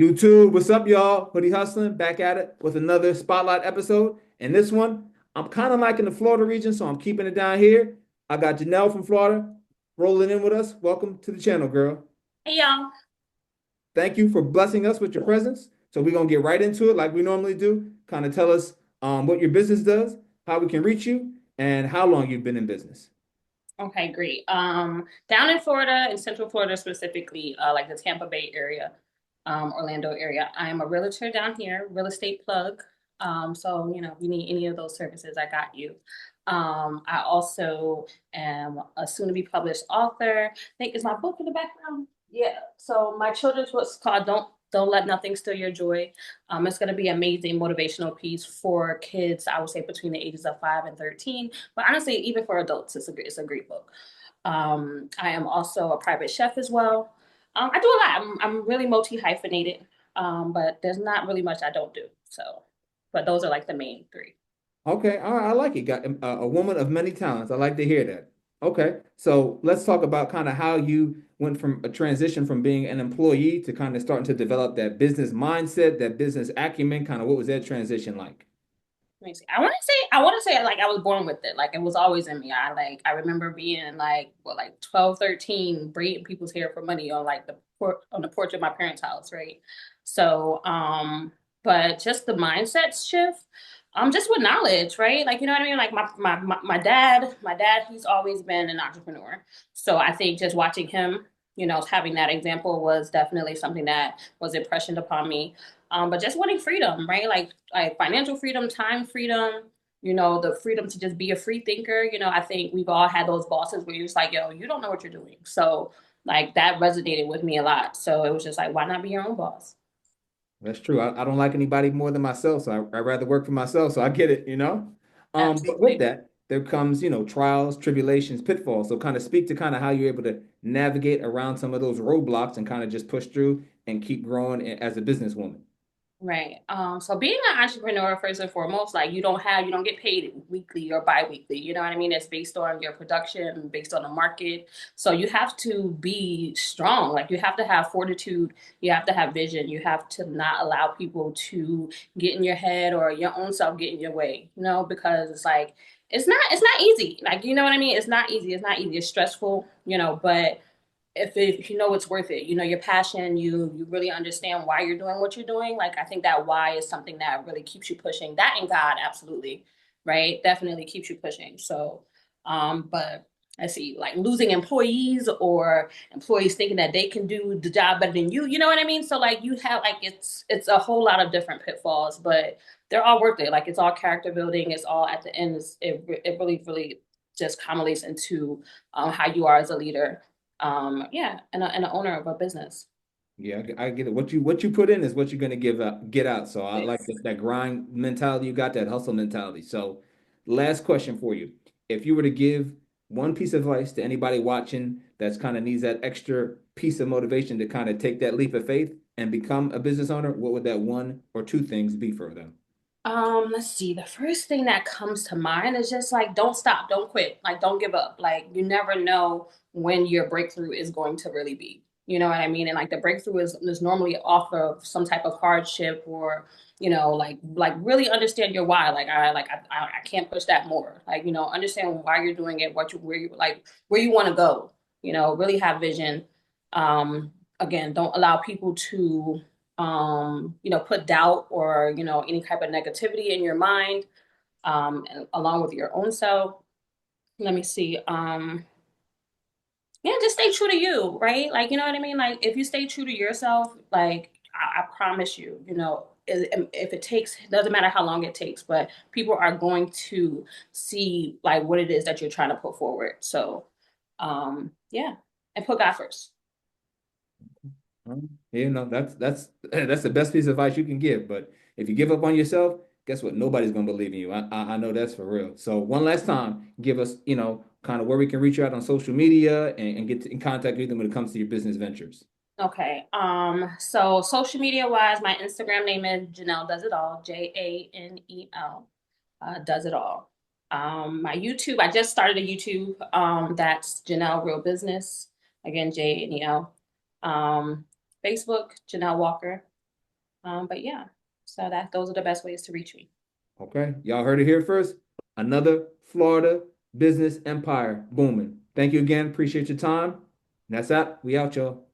YouTube, what's up, y'all? Hoodie Hustling back at it with another spotlight episode. And this one, I'm kind of liking the Florida region, so I'm keeping it down here. I got Janelle from Florida rolling in with us. Welcome to the channel, girl. Hey y'all. Thank you for blessing us with your presence. So we're gonna get right into it like we normally do. Kind of tell us what your business does, how we can reach you, and how long you've been in business. Okay, great. Down in Florida, in Central Florida specifically, like the Tampa Bay area, Orlando area. I am a realtor down here, real estate plug. So if you need any of those services, I got you. I also am a soon-to-be published author. I think is my book in the background. Yeah. So my children's book's called "Don't Let Nothing Steal Your Joy." It's going to be an amazing motivational piece for kids. I would say between the ages of 5 and 13. But honestly, even for adults, it's a great book. I am also a private chef as well. I do a lot. I'm really multi hyphenated, but there's not really much I don't do. So, but those are like the main three. Okay, all right, I like it. Got a woman of many talents. I like to hear that. Okay, so let's talk about kind of how you went from a transition from being an employee to kind of starting to develop that business mindset, that business acumen. Kind of what was that transition like? Let me see. I want to say like I was born with it. Like it was always in me. I remember being like 12, 13, braiding people's hair for money on like on the porch of my parents' house, right? So, but just the mindset shift, just with knowledge, right? Like you know what I mean? Like my dad, he's always been an entrepreneur. So I think just watching him, having that example was definitely something that was impressioned upon me. But just wanting freedom, right? Like financial freedom, time freedom, the freedom to just be a free thinker. I think we've all had those bosses where you're just like, yo, you don't know what you're doing. So like that resonated with me a lot. So it was just like, why not be your own boss? That's true. I don't like anybody more than myself, so I'd rather work for myself. So I get it, you know. But with Absolutely. that, there comes, trials, tribulations, pitfalls. So kind of speak to kind of how you're able to navigate around some of those roadblocks and kind of just push through and keep growing as a businesswoman. Right. So being an entrepreneur, first and foremost, like you don't get paid weekly or bi-weekly. You know what I mean? It's based on your production, based on the market. So you have to be strong. Like you have to have fortitude. You have to have vision. You have to not allow people to get in your head or your own self get in your way, because it's like, it's not easy. Like, you know what I mean? It's not easy. It's not easy. It's stressful, but if you know it's worth it, your passion, you really understand why you're doing what you're doing. Like I think that why is something that really keeps you pushing. That and God, absolutely, right? Definitely keeps you pushing. So, but let's see, like losing employees or employees thinking that they can do the job better than you know what I mean? So like you have like it's a whole lot of different pitfalls, but they're all worth it. Like it's all character building. It's all at the end. It really just culminates into how you are as a leader, yeah, and an owner of a business. Yeah, I get it. What you put in is what you're gonna get out. So I like Yes. that grind mentality you got, that hustle mentality. So last question for you. If you were to give one piece of advice to anybody watching that's kind of needs that extra piece of motivation to kind of take that leap of faith and become a business owner, what would that one or two things be for them? Let's see. The first thing that comes to mind is just like don't stop, don't quit, like don't give up. Like you never know when your breakthrough is going to really be. You know what I mean? And like the breakthrough is normally off of some type of hardship or like really understand your why. I can't push that more. Like understand why you're doing it, where you like where you want to go. Really have vision. Again, don't allow people to put doubt or, any type of negativity in your mind, and along with your own self. Let me see. Yeah, just stay true to you, right? Like, you know what I mean? Like, if you stay true to yourself, like, I promise you, if it takes, it doesn't matter how long it takes, but people are going to see like what it is that you're trying to put forward. So, yeah, and put God first. That's that's the best piece of advice you can give. But if you give up on yourself, guess what? Nobody's gonna believe in you. I know that's for real. So one last time, give us, kind of where we can reach you out on social media and get in contact with them when it comes to your business ventures. Okay. So social media wise, my Instagram name is Janelle Does It All, Janel, does it all. My YouTube, I just started a YouTube. That's Janelle Real Business. Again, Janel. Facebook, Janelle Walker. But yeah, so that those are the best ways to reach me. Okay. Y'all heard it here first. Another Florida business empire booming. Thank you again. Appreciate your time. And that's that. We out, y'all.